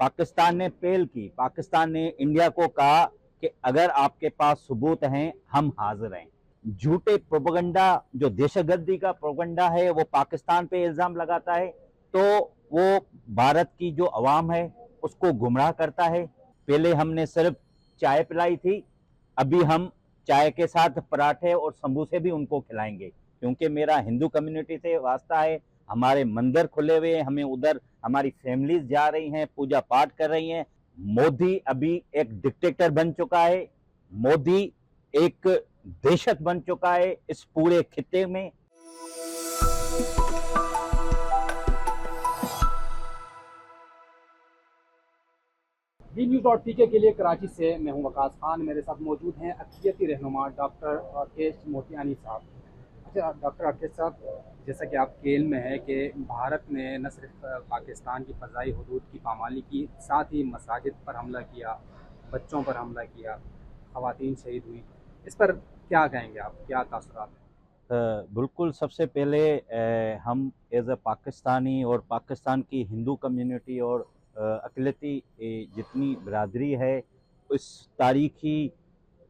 पाकिस्तान ने पहल की। पाकिस्तान ने इंडिया को कहा कि अगर आपके पास सबूत हैं हम हाजिर हैं। झूठे प्रोपेगेंडा, जो दहशतगर्दी का प्रोपेगेंडा है वो पाकिस्तान पे इल्ज़ाम लगाता है, तो वो भारत की जो अवाम है उसको गुमराह करता है। पहले हमने सिर्फ चाय पिलाई थी, अभी हम चाय के साथ पराठे और समोसे भी उनको खिलाएंगे, क्योंकि मेरा हिंदू कम्युनिटी से वास्ता है। हमारे मंदिर खुले हुए हैं, हमें उधर हमारी फैमिलीज जा रही हैं, पूजा पाठ कर रही हैं। मोदी अभी एक डिक्टेटर बन चुका है, मोदी एक दहशत बन चुका है इस पूरे खित्ते में। बी न्यूज़ डॉट पी के लिए कराची से मैं हूं वकास खान। मेरे साथ मौजूद हैं अक़लियती रहनुमा डॉक्टर राकेश मोतियानी साहब। अच्छा डॉक्टर राकेश साहब, जैसा कि आपके इल्म में है कि भारत ने न सिर्फ पाकिस्तान की फ़ज़ाई हदूद की पामाली की, साथ ही मसाजिद पर हमला किया, बच्चों पर हमला किया, ख़वातीन शहीद हुई। इस पर क्या कहेंगे आप, क्या तासुरात हैं? बिल्कुल, सबसे पहले हम एज़ अ पाकिस्तानी और पाकिस्तान की हिंदू कम्युनिटी और अक़लियती जितनी बिरादरी है, इस तारीख़ी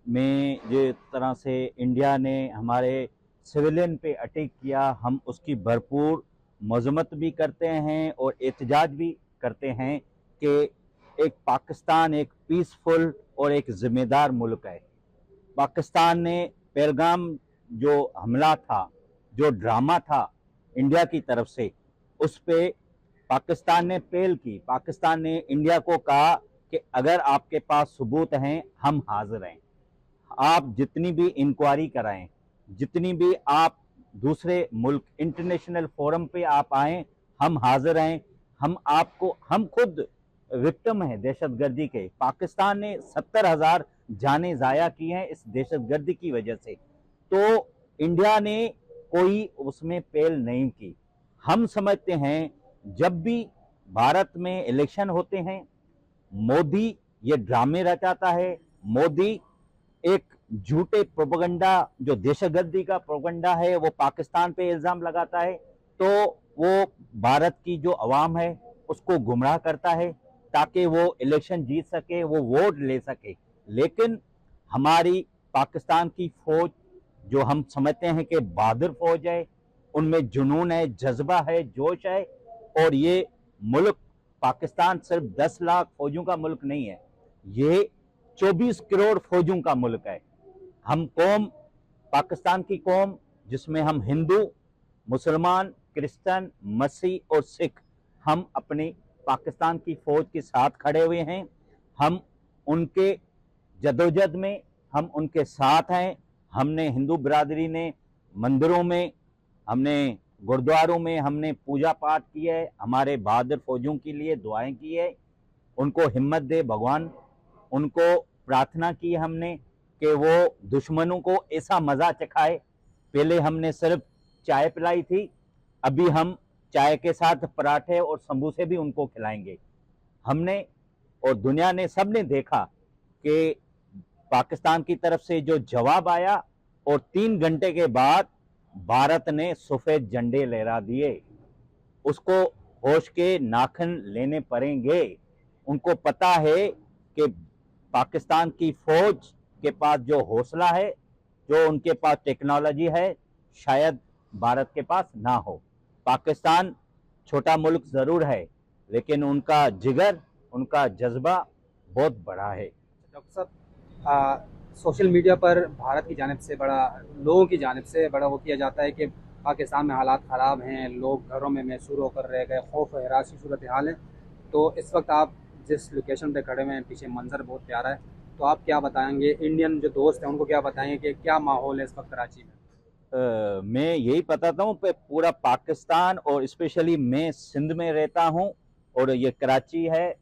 में जिस तरह से इंडिया ने हमारे सिविलियन पे अटैक किया, हम उसकी भरपूर मज़म्मत भी करते हैं और एहतजाज भी करते हैं कि एक पाकिस्तान एक पीसफुल और एक ज़िम्मेदार मुल्क है। पाकिस्तान ने पहलगाम जो हमला था, जो ड्रामा था इंडिया की तरफ से, उस पे पाकिस्तान ने पहल की। पाकिस्तान ने इंडिया को कहा कि अगर आपके पास सबूत हैं हम हाजिर हैं। आप जितनी भी इंक्वायरी कराएं, जितनी भी आप दूसरे मुल्क इंटरनेशनल फोरम पे आप आएं, हम हाजिर हैं। हम खुद विक्टिम हैं दहशतगर्दी के। पाकिस्तान ने 70,000 जानें ज़ाया की हैं इस दहशतगर्दी की वजह से। तो इंडिया ने कोई उसमें पहल नहीं की। हम समझते हैं जब भी भारत में इलेक्शन होते हैं, मोदी ये ड्रामे रचाता है। मोदी एक झूठे प्रोपेगेंडा, जो दहशतगर्दी का प्रोपेगेंडा है वो पाकिस्तान पे इल्ज़ाम लगाता है, तो वो भारत की जो अवाम है उसको गुमराह करता है ताकि वो इलेक्शन जीत सके, वो वोट ले सके। लेकिन हमारी पाकिस्तान की फौज, जो हम समझते हैं कि बहादुर फौज है, उनमें जुनून है, जज्बा है, जोश है। और ये मुल्क पाकिस्तान सिर्फ 10 लाख फौजों का मुल्क नहीं है, ये 24 करोड़ फौजों का मुल्क है। हम कौम, पाकिस्तान की कौम, जिसमें हम हिंदू, मुसलमान, क्रिश्चियन, मसीह और सिख, हम अपनी पाकिस्तान की फौज के साथ खड़े हुए हैं। हम उनके जदोजहद में, हम उनके साथ हैं। हमने हिंदू बिरादरी ने मंदिरों में, हमने गुरुद्वारों में हमने पूजा पाठ की है, हमारे बहादुर फौजियों के लिए दुआएं की है। उनको हिम्मत दे भगवान, उनको प्रार्थना की हमने कि वो दुश्मनों को ऐसा मज़ा चखाए। पहले हमने सिर्फ चाय पिलाई थी, अभी हम चाय के साथ पराठे और समोसे भी उनको खिलाएंगे। हमने और दुनिया ने, सब ने देखा कि पाकिस्तान की तरफ से जो जवाब आया, और 3 घंटे के बाद भारत ने सफ़ेद झंडे लहरा दिए। उसको होश के नाखन लेने पड़ेंगे। उनको पता है कि पाकिस्तान की फौज के पास जो हौसला है, जो उनके पास टेक्नोलॉजी है, शायद भारत के पास ना हो। पाकिस्तान छोटा मुल्क ज़रूर है, लेकिन उनका जिगर, उनका जज्बा बहुत बड़ा है। डॉक्टर साहब, सोशल मीडिया पर भारत की जानिब से बड़ा, लोगों की जानिब से बड़ा वो किया जाता है कि पाकिस्तान में हालात ख़राब हैं, लोग घरों में महसूर होकर रह गए, खौफ हरास की सूरत हाल है। तो इस वक्त आप जिस लोकेशन पे खड़े हुए हैं, पीछे मंजर बहुत प्यारा है, तो आप क्या बताएंगे, इंडियन जो दोस्त हैं उनको क्या बताएंगे कि क्या माहौल है इस वक्त कराची में? मैं यही बताता हूँ कि पूरा पाकिस्तान और स्पेशली मैं सिंध में रहता हूँ और ये कराची है।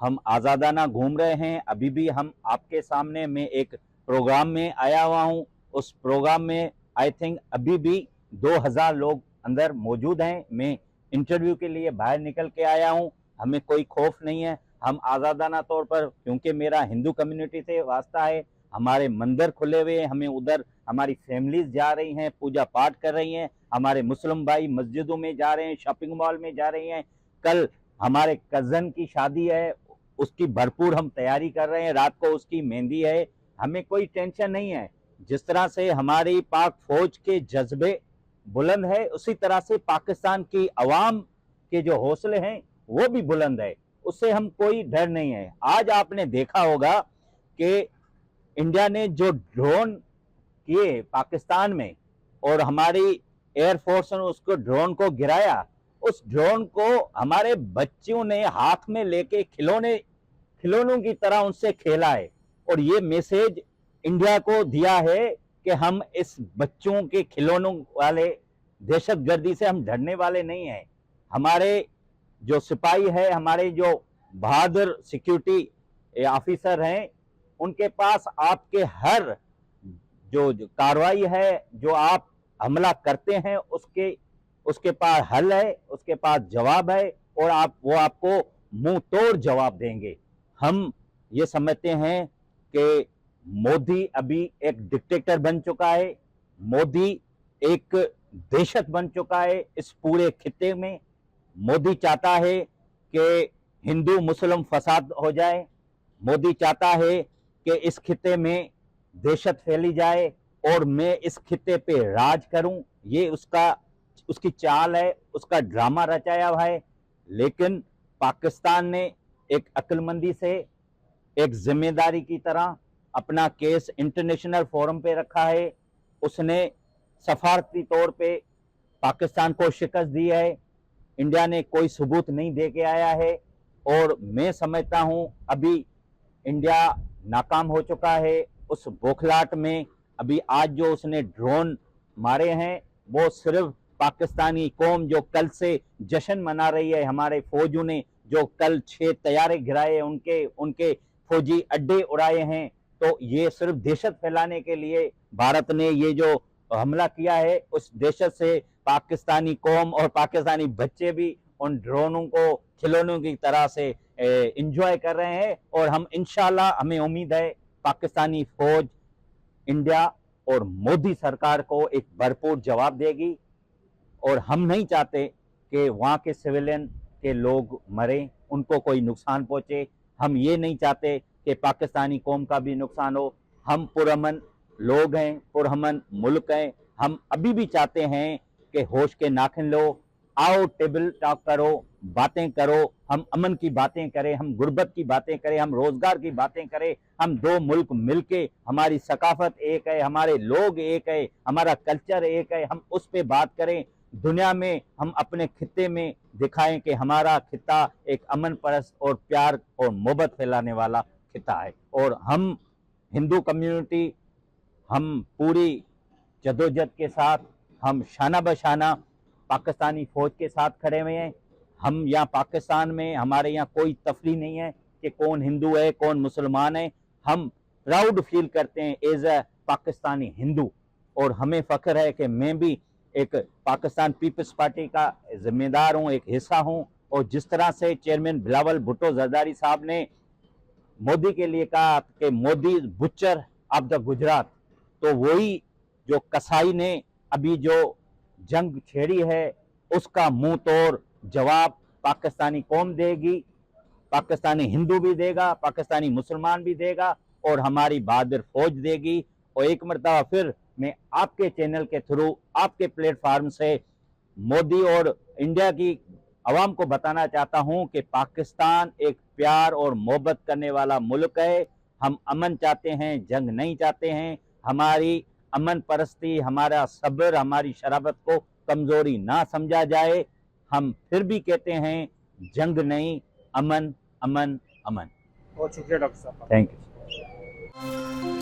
हम आज़ादाना घूम रहे हैं। अभी भी हम आपके सामने, मैं एक प्रोग्राम में आया हुआ हूँ। उस प्रोग्राम में आई थिंक अभी भी 2000 लोग अंदर मौजूद हैं। मैं इंटरव्यू के लिए बाहर निकल के आया हूँ। हमें कोई खौफ नहीं है। हम आज़ादाना तौर पर, क्योंकि मेरा हिंदू कम्युनिटी से वास्ता है, हमारे मंदिर खुले हुए हैं, हमें उधर हमारी फैमिलीज जा रही हैं, पूजा पाठ कर रही हैं। हमारे मुस्लिम भाई मस्जिदों में जा रहे हैं, शॉपिंग मॉल में जा रहे हैं। कल हमारे कज़न की शादी है, उसकी भरपूर हम तैयारी कर रहे हैं, रात को उसकी मेहंदी है, हमें कोई टेंशन नहीं है। जिस तरह से हमारी पाक फौज के जज्बे बुलंद है, उसी तरह से पाकिस्तान की अवाम के जो हौसले हैं वो भी बुलंद है, उससे हम कोई डर नहीं है। आज आपने देखा होगा कि इंडिया ने जो ड्रोन किए पाकिस्तान में और हमारी एयरफोर्स ने उसको ड्रोन को गिराया, उस ड्रोन को हमारे बच्चों ने हाथ में लेके खिलौनों की तरह उनसे खेला है। और ये मैसेज इंडिया को दिया है कि हम इस बच्चों के खिलौनों वाले दहशतगर्दी से हम डरने वाले नहीं हैं। हमारे जो सिपाही है, हमारे जो बहादुर सिक्योरिटी ऑफिसर हैं, उनके पास आपके हर जो कार्रवाई है, जो आप हमला करते हैं, उसके पास हल है, उसके पास जवाब है और वो आपको मुंह तोड़ जवाब देंगे। हम ये समझते हैं कि मोदी अभी एक डिक्टेटर बन चुका है, मोदी एक दहशत बन चुका है इस पूरे खित्ते में। मोदी चाहता है कि हिंदू मुस्लिम फसाद हो जाए, मोदी चाहता है कि इस खित्ते में दहशत फैली जाए और मैं इस खित्ते पे राज करूं। ये उसकी चाल है, उसका ड्रामा रचाया हुआ है। लेकिन पाकिस्तान ने एक अक्लमंदी से, एक जिम्मेदारी की तरह अपना केस इंटरनेशनल फोरम पे रखा है। उसने सफारती तौर पे पाकिस्तान को शिकस्त दी है। इंडिया ने कोई सबूत नहीं दे के आया है और मैं समझता हूं अभी इंडिया नाकाम हो चुका है उस बौखलाहट में। अभी आज जो उसने ड्रोन मारे हैं वो सिर्फ पाकिस्तानी कौम जो कल से जश्न मना रही है, हमारे फौजों ने जो कल 6 तैयारे गिराए, उनके फौजी अड्डे उड़ाए हैं, तो ये सिर्फ दहशत फैलाने के लिए भारत ने ये जो हमला किया है, उस दहशत से पाकिस्तानी कौम और पाकिस्तानी बच्चे भी उन ड्रोनों को खिलौनों की तरह से एंजॉय कर रहे हैं। और हम इंशाल्लाह, हमें उम्मीद है पाकिस्तानी फौज इंडिया और मोदी सरकार को एक भरपूर जवाब देगी। और हम नहीं चाहते कि वहाँ के सिविलियन के लोग मरें, उनको कोई नुकसान पहुंचे। हम ये नहीं चाहते कि पाकिस्तानी कौम का भी नुकसान हो। हम पुरअमन लोग हैं, पुरअमन मुल्क हैं। हम अभी भी चाहते हैं कि होश के नाखिन लो, आओ टेबल टॉक करो, बातें करो, हम अमन की बातें करें, हम गुर्बत की बातें करें, हम रोजगार की बातें करें। हम दो मुल्क मिलके, हमारी सकाफत एक है, हमारे लोग एक है, हमारा कल्चर एक है, हम उस पर बात करें। दुनिया में हम अपने खित्ते में दिखाएं कि हमारा खित्ता एक अमन परस्त और प्यार और मोहब्बत फैलाने वाला खित्ता है। और हम हिंदू कम्युनिटी, हम पूरी जदोजहद के साथ, हम शाना बशाना पाकिस्तानी फौज के साथ खड़े हुए हैं। हम यहाँ पाकिस्तान में, हमारे यहाँ कोई तफरीक नहीं है कि कौन हिंदू है कौन मुसलमान है। हम प्राउड फील करते हैं एज ए पाकिस्तानी हिंदू। और हमें फ़ख्र है कि मैं भी एक पाकिस्तान पीपल्स पार्टी का जिम्मेदार हूँ, एक हिस्सा हूँ। और जिस तरह से चेयरमैन बिलावल भुट्टो जरदारी साहब ने मोदी के लिए कहा कि Modi butcher of the Gujarat, तो वही जो कसाई ने अभी जो जंग छेड़ी है, उसका मुंह तोड़ जवाब पाकिस्तानी कौम देगी, पाकिस्तानी हिंदू भी देगा, पाकिस्तानी मुसलमान भी देगा और हमारी बहादुर फौज देगी। और एक मरतबा फिर मैं आपके चैनल के थ्रू, आपके प्लेटफार्म से मोदी और इंडिया की आवाम को बताना चाहता हूं कि पाकिस्तान एक प्यार और मोहब्बत करने वाला मुल्क है। हम अमन चाहते हैं, जंग नहीं चाहते हैं। हमारी अमन परस्ती, हमारा सब्र, हमारी शराबत को कमजोरी ना समझा जाए। हम फिर भी कहते हैं जंग नहीं, अमन अमन अमन। बहुत शुक्रिया डॉक्टर साहब। Thank you.